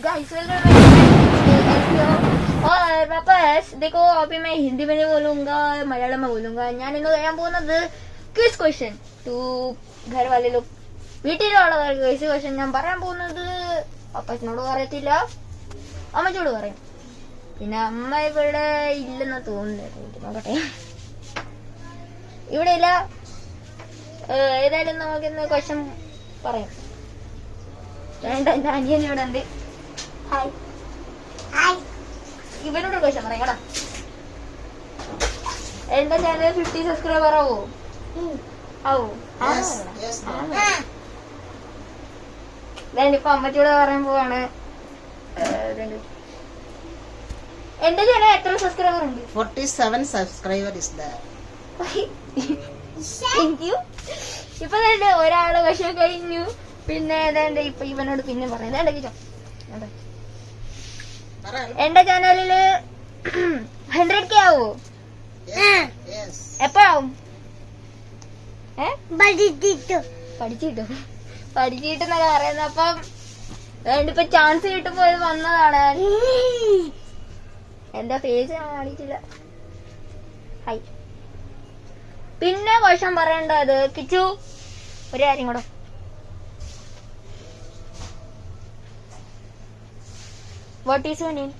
Guys और वापस देखो अभी मैं हिंदी में नहीं बोलूंगा मलयालम में बोलूंगा ഞാൻ ഇന്ന് പറയാൻ പോകുന്നത് ക്വിസ് ക്വസ്റ്റ്യൻ ടു घर वाले लोग വീട്ടിലുള്ളവർക്ക് ക്വിസ് ക്വസ്റ്റ്യൻ ഞാൻ പറയാൻ പോകുന്നത് അപ്പച്ചനോട് പറയത്തില്ല അമ്മച്ചോട് പറയും പിന്നെ അമ്മ ഇവിടെ ഇല്ലെന്ന് തോന്നുന്നു നോക്കട്ടെ ഇവിടെ ഇല്ല ഏതായാലും നമുക്കിന്ന് ക്വസ്റ്റ്യൻ പറയാം വേണ്ട എന്റെ അനിയൻ ഇവിടെ ഉണ്ട് ഹായ് ഹായ് ഇവനോട് ക്വസ്റ്റ്യൻ പറയാം കേട്ടോ എന്റെ ചാനൽ 50 സബ്സ്ക്രൈബർ ആവോ ആവോ ഇപ്പൊ അമ്മച്ചോട് പറയാൻ പോവാണ് എന്റെ ചാനൽ എത്ര സബ്സ്ക്രൈബർ ഉണ്ട് 47 subscriber is there. Thank you ഇപ്പൊ തന്നെ ഒരാള് പക്ഷെ കഴിഞ്ഞു പിന്നെ ഏതാണ്ട് ഇപ്പൊ ഇവനോട് പിന്നെ പറയാം എന്റെ ചാനലില് 100K ആവോ എപ്പോഴാവും പഠിച്ചിട്ടെന്നൊക്കെ പറയുന്നത് അപ്പം വേണ്ടിപ്പോ ചാൻസ് കിട്ടുമ്പോ വന്നതാണ് എന്റെ ഫേസ് കാണിച്ചില്ല ഹൈ പിന്നെ ക്വസ്റ്റ്യൻ പറയേണ്ടത് കിച്ചു ഒരു കാര്യം കൂടെ what is your name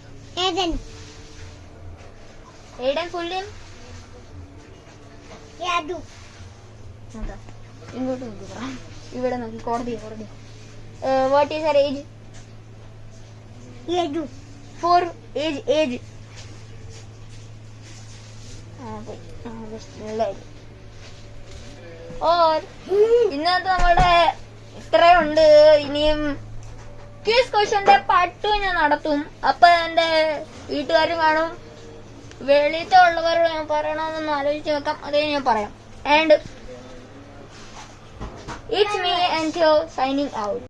Aiden Aiden full name Yadu ഇങ്ങോട്ട് നോക്കി പറ ഇവിടെ നോക്കി കോടതി what is your age Yadu four age ഇന്നത്തെ നമ്മളുടെ ഇത്രയുണ്ട് ഇനിയും ക്വിസ് ക്വസ്റ്റ്യന്റെ പാർട്ട് 2 ഞാൻ നടത്തും അപ്പൊ എന്റെ വീട്ടുകാരും കാണും വെളിയിലത്തെ ഉള്ളവരോട് ഞാൻ പറയണമെന്നൊന്ന് ആലോചിച്ച് വെക്കാം അതേ ഞാൻ പറയാം and it's me and signing out.